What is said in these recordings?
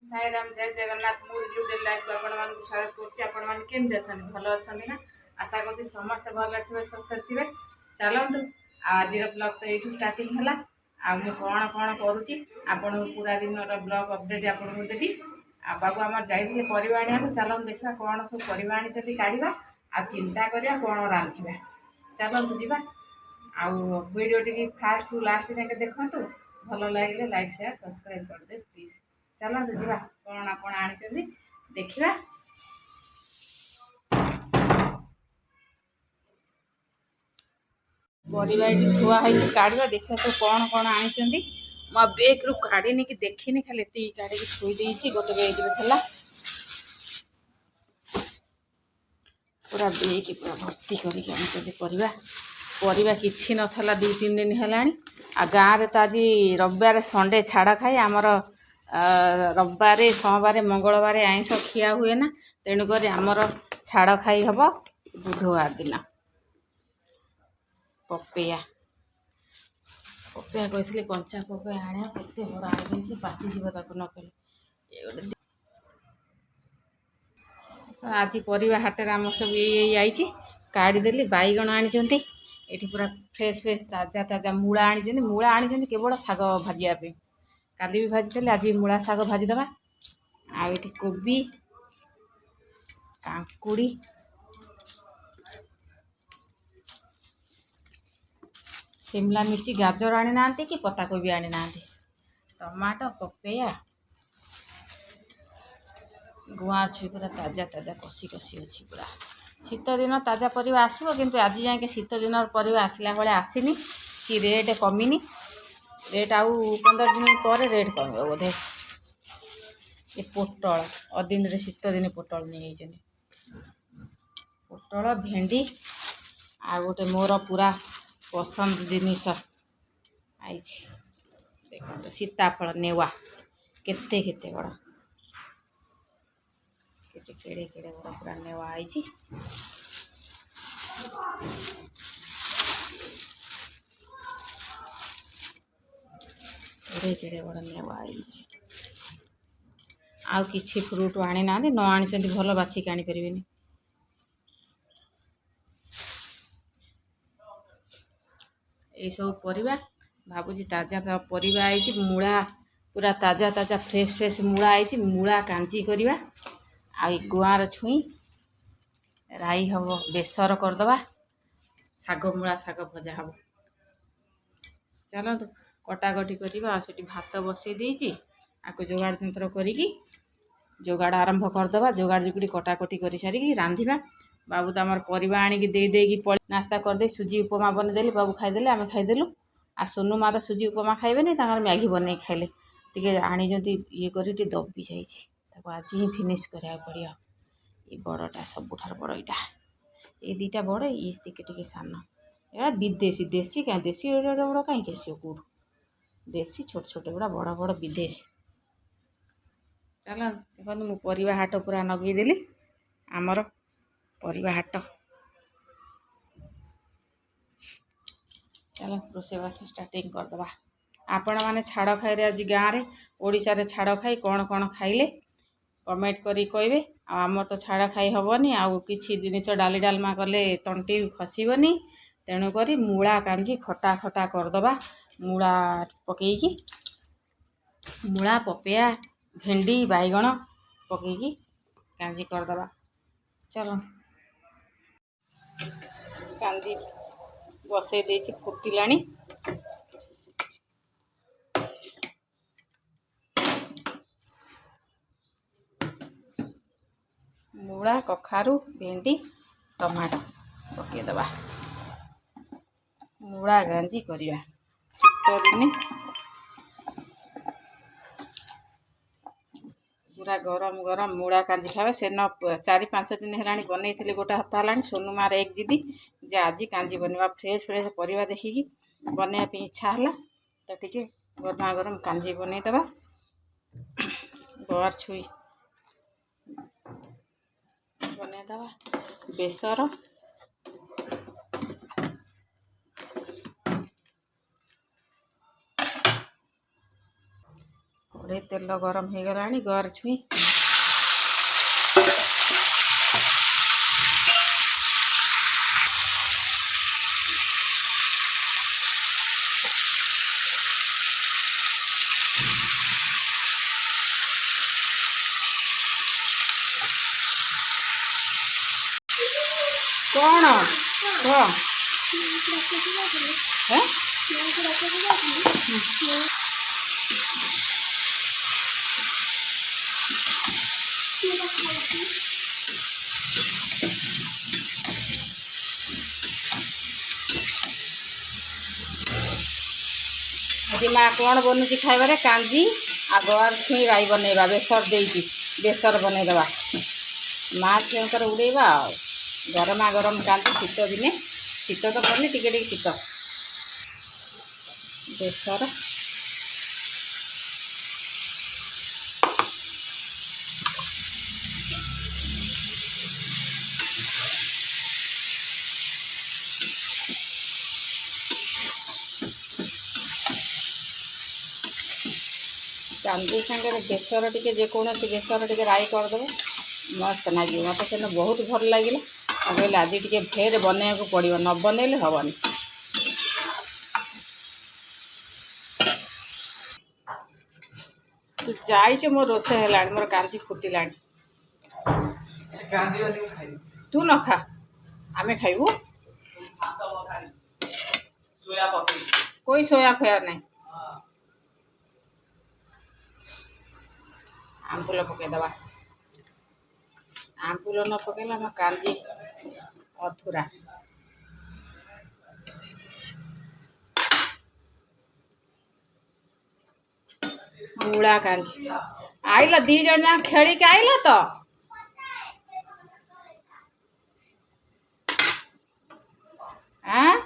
साई राम जय जगन्नाथ मो YouTube live को आपण मान स्वागत करछि। आपण मान केम देसन भलो अछन ना आशा करछि समस्त भलो थिबे स्वस्थ थिबे। चलंतु आज रो ब्लॉग तो एठू स्टार्टिंग हला आ मु कोन कोन करूछि आपण पूरा दिन रो ब्लॉग अपडेट आपण को देबी। आ बाबू हमर जाइथिले परिवा आनिया को चलन देखा कोन सब परिवा आनि छथि काढिबा आ चिंता करिया कोन रांधिबा। चलंतु जिबा आ वीडियो टिकी फास्ट टू लास्ट तक देखंतु भलो लागिले लाइक शेयर सब्सक्राइब कर दे प्लीज। चलते जा कौन आप देखा परिवा थुआई काढ़ा देखा तो कौन कौन आनी मो बेग रु काढ़ी कि देखनी खाली ये काढ़ी थोड़ी गोटे बेग था पूरा बेग पूरा भर्ती करवा परिवा किसी नाला 2-3 दिन है आ गाँव तो आज रविवार संडे छाड़ खाए आमर रविवार सोमवार मंगलवार आइंस खिया हुए ना तेणुक आमर छाड़ खाई हम बुधवार दिन पपैया पपैया कही कंचा पपैया आने केते बड़ा आई पाचिज नकले आज परिवा हाटर आम सब ये आई काढ़ीदेली बैगण आनी ये पूरा फ्रेश फ्रेश ताजा ताजा मूला आनी केवल शाग भाजापी काली भी भाजी आज मूला शाग भाजीदे आठी कोबी कांकुड़ी शिमला मिर्ची गाजर आनी ना कि पत्ता कोबी आनी ना टमाटो पपैया गुआर छुई पूरा ताजा ताजा कषी कषी अच्छी पूरा शीत दिन ताजा परिवा आसो किंतु आज जाए शीत दिन परिवा आसला बेले आसीनी कि रेट कमिनी रेट आउ 15 दिन पर रेट कम बोधे ये पोटल अदिन रे शीत दिन पोटल नहीं पोटल भेंडी आ गोटे मोर पूरा पसंद जिनिस आई देखो सीताफल नेवा केते केते बड़ा केड़े केड़े बड़ा पूरा नेवा आई केड़े केड़े बड़ा नेवा आई आउ किछि फ्रूट आनी ना न आनी भल बाछिक आनी परिवेनी ये सब परिवा भाबुची ताजा परिवा आई मूला पूरा ताजा ताजा फ्रेश फ्रेश मूला आई मूला कांजी करवा आ गुआर छुई राई हम बेसर करदे शाग मूला शाग भजा हम चलतु कटाकटी करवा से भात बसई देती आपको जोगाड़ तंत्र करी जोगाड़ आरंभ करदे जोगाड़ जुगड़ी कटाकटी कर सारी रांधिबा बाबू तो आमर परिवा आनिकी देदेकी पड़े नास्ता करदे सुजी उपमा बनईदेली बाबू खाईदेले आम खाईदेलु आ सोनू माँ तो सुजी उपमा खाइबेनी मैगी बन खाइले टे आनी ये कर दबी जाइए आज ही फिनिश करा पड़ो ये बड़टा सबुठार बड़ यहाँ ये दीटा बड़ ये टे सान ये विदेशी देशी क्या देशी बड़ कहीं आस कौट देशी छोट छोट गुड़ा बड़ बड़ विदेशी चल देखो मु परिवा हाट पूरा नगेदेली आमर परिवा हाट चलो रोषेबास स्टार्टिंग करदे आपण मैंने छाड़ खाई आज गाँव में ओडिशा रे छाड़ खाई कौन कौन खाइले कमेंट करी कहे आमर तो छाड़ खाई हेनी आउ कि जिनिस डाली डालमा कले तंटी खसबनी तेणुक मूला कांजी खटा खटा करदे मूला पकईकी मूला पपैया भेंडी बैगण पकईकी कांजी करदे चलो कांजी बसई दे फुटिलाणी मूला कखारू भेंडी टमाटो पकईदे मूला गांजी करवा शीत दिन पूरा गरम गरम मूला कांजी खावा से न 4-5 दिन है बनई गोटे हफ्ता है सोनू मार एक जिदी जे आज कांजी बनवा फ्रेश फ्रेश परिवा देखिकी बनवाई इच्छा है तो टे गरमा गरम कांजी बनईदे गुआर छुई बनईदे बेसर कढ़ई तेल गरम हो गला गुआर छुई कौन कह आज माँ कौन बनूची खाइबार कांजी आ गुआर छुई राई बनैबा बेसर देकी बेसर बनईदबा माँ छुकर उड़ेबा गरमा गरम कांजी शीत दिने शीत तो पड़नी टिके शीत बेसर कांदी सांगे बेसर टिके जेकोसी बेसर टिके राई करदेव मस्त लगे मत से बहुत भल लगे कहले आज टे फेर बनवाक पड़ो न बनइले हेनी तू जाइए मोर रोसे है मोर कांजी फुटिला तू न खा आमे खाइबू कोई सोया फेयर नहीं आंबुल पकईदबा आंबुल न पकईला आम कांजी अधूरा मूला कांजी आइल दी जन जा खेल के आइल तो हाँ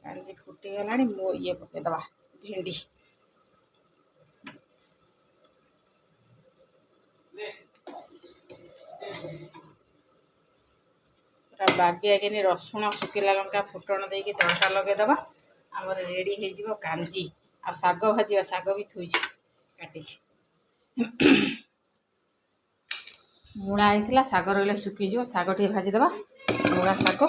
कांजी फुटीगला मो ये पकईदबा भेंडी पूरा बागी आगे रसुण शुखिला लंका फुटण देकी तड़का लगेदबा आमर रेडी हो कांजी आ शाग भाजा शाग भी थुई काटी मूला होता शाग रही शुखीज शाग टे भाजीदबा मूला शाग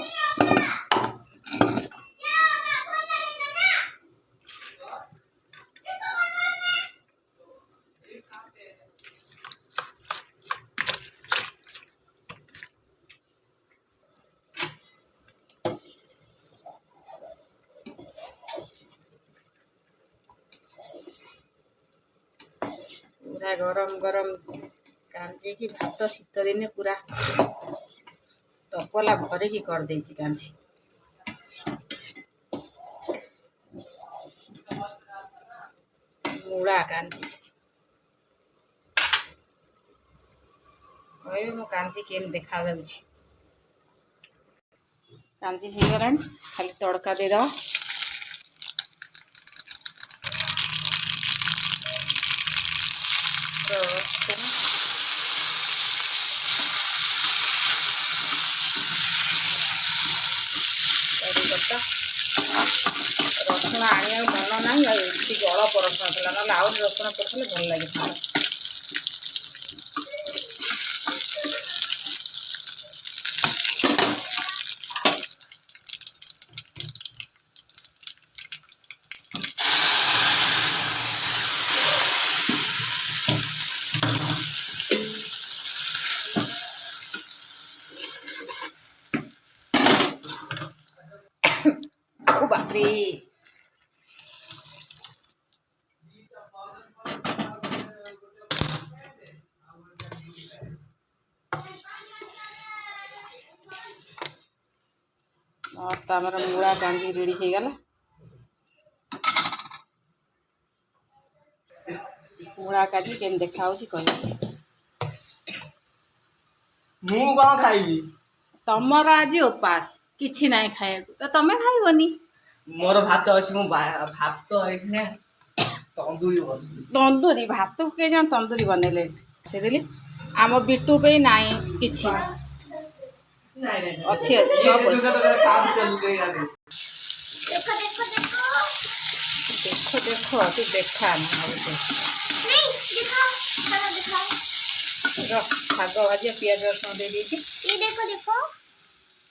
पूरा गरम गरम कांजी की भात शीत दिने पूरा टपला भरिकी कर देछि कांजी मूला कांजी कहे मो कांजी केम देखा जाउछि कांजी हो गला खाली तड़का देदबा रसुण आने मन ना अल्प रसुण था ना आउट रसुण पड़े भल लगे था बापरे मस्त आमर मूला कांजी रेडी हो गला मूला कांजी केम देखा कह ମୁଁ କଣ ଖାଇବି? ତମର ଆଜି ଉପାସ କିଛି ନାହିଁ ଖାଇବାକୁ ତ ତମେ ଖାଇବନି। ମୋର ଭାତ ଅଛି। ମୁଁ ଭାତ ଏଇଠି ତନ୍ଦୁରୀ ଭାତକୁ କିଏ ଜଣ ତନ୍ଦୁରୀ ବନେଇଲେ ସେଇଦେଲି। ଆମ ବିଟୁ ପାଇଁ ନାହିଁ କିଛି ଅଛି ଅଛି ସବୁ ଅଛି। ଦେଖ ତୁ ଦେଖା ଶାଗ ଭାଜି ପିଆଜ ରସୁଣ ଦେଇ ଦେଇଛି।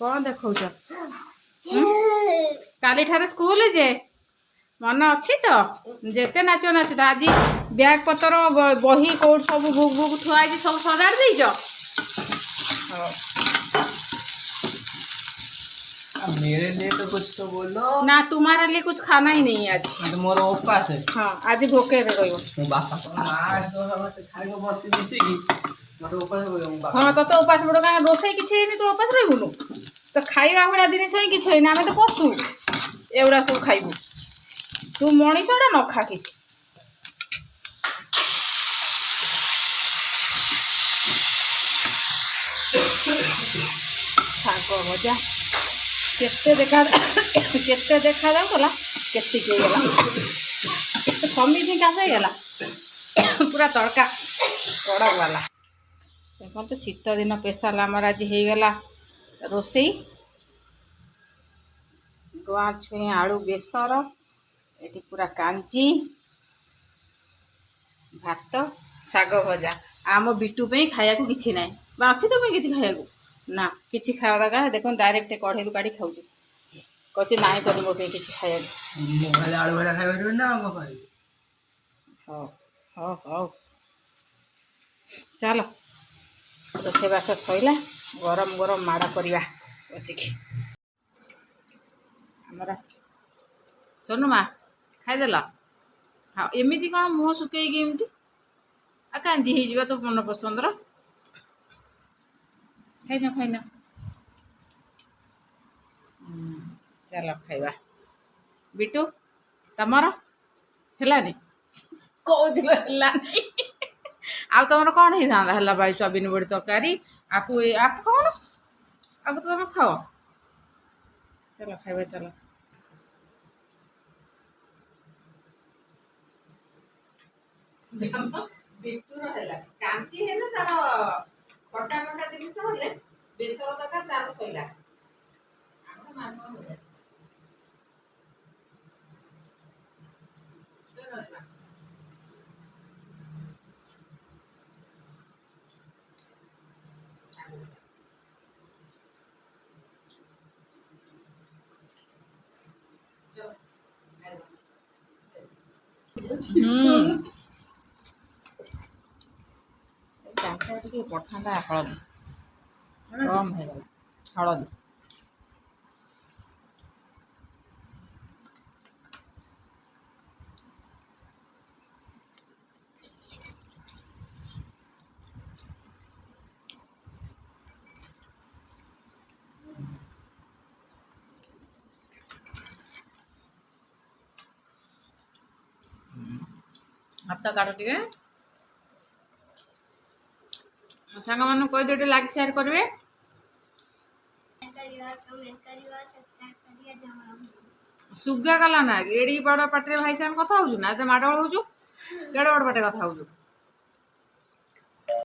କଣ ଦେଖଉଛ? କାଲିଠାରୁ ସ୍କୁଲ ଯେ ମନେ ଅଛି ତ ଯେତେ ନାଚ ନାଚ ତ ଆଜି ବ୍ୟାଗ୍ ପତ୍ର ବହି କୋଉଠି ସବୁ ବୁକ୍ ବୁକ୍ ଥୁଆ ହେଇଛି ସବୁ ସଜାଡ଼ି ଦେଇଛ? ହଉ मेरे लिए तो कुछ तो बोलो ना, तुम्हारे लिए कुछ खाना ही नहीं है आज। मोर उपास है। हाँ आज भोके रहियो। बापा खाइबो बसी मिसी की मते उपास बोलो बापा। हाँ तो उपास बड़ का रोसई किछि नहीं तो उपास रहिबुनु तो खाइबा भड़ा दिन सही किछि नहीं आमे तो पशु एवडा सब खाइबु। तू मणिषटा न खा किछि। ଶାଗ ଭଜା କେତେ ଦେଖା ଯାଉଥିଲା କେତିକି ହେଇଗଲା ସମିତି କାଶ ହେଇଗଲା ପୁରା ତଡ଼କା କଡ଼କ ବାଲା। ଦେଖନ୍ତୁ ଶୀତ ଦିନ ସ୍ପେଶାଲ ଆମର ଆଜି ହେଇଗଲା ରୋଷେଇ। ଗୁଆଁର ଛୁଇଁ ଆଳୁ ବେସର, ଏଠି ପୁରା କାଞ୍ଜି, ଭାତ, ଶାଗ ଭଜା। ଆମ ବିଟୁ ପାଇଁ ଖାଇବାକୁ କିଛି ନାହିଁ ବା ଅଛି ତ ପାଇଁ କିଛି ଖାଇବାକୁ ନା କିଛି ଖାଇବା ଦରକାର। ଦେଖନ୍ତୁ ଡାଇରେକ୍ଟ କଢ଼େଇରୁ କାଢ଼ି ଖାଉଛି କହୁଛି ନାହିଁ କରି ମୋ ପାଇଁ କିଛି ଖାଇବାକୁ। ଆଳୁ ଭଜା ଖାଇପାରିବି ନା କଣ ଖାଇବି? ହଉ ହଉ ହଉ ଚାଲ ରୋଷେଇବାସ ସଇଲା ଗରମ ଗରମ ମାଡ଼ କରିବା ବସିକି। ଆମର ସୋନୁ ମା ଖାଇଦେଲ? ହଁ ଏମିତି କ'ଣ ମୁହଁ ଶୁଖେଇକି ଏମିତି ଆଉ କାଞ୍ଜି ହେଇଯିବା ତ ମନ ପସନ୍ଦର। ଖାଇନ ଚାଲ ଖାଇବା। ବିଟୁ ତମର ହେଲାନି କହୁଥିଲ ହେଲାନି ଆଉ ତମର କ'ଣ ହେଇଥାନ୍ତା? ହେଲା ଭାଇ ସୋୟାବିନ ବଡ଼ି ତରକାରୀ। ଆକୁ କ'ଣ ଆକୁ ତ ତମେ ଖାଅ। ଚାଲ ଖାଇବା ଚାଲ। ବିଟୁର ହେଲା କାଞ୍ଚି ହେଲେ ତାର ଖଟା ଜିନିଷ ହେଲେ ବେସର ତରକାରୀ ତାର ସଇଲା। ଟିକେ ପଠାନ୍ତା ହଳଦୀ କମ୍ ହେଇଗଲା ହଳଦୀ। ହାତ କାଟ ଟିକେ ସାଙ୍ଗମାନଙ୍କୁ କହିଦିଅ ଟିକେ ଲାଇକ୍ ସେୟାର କରିବେ। ସୁଗା ଗଲା ନା ଏଡି ବଡ଼ ପାଟିରେ ଭାଇ ସାଙ୍ଗେ କଥା ହଉଛୁ ନା ଏତେ ମାଡ଼ଗୋଳ ହଉଛୁ କେଡ଼େ ବଡ଼ ପାଟିରେ କଥା ହଉଛୁ।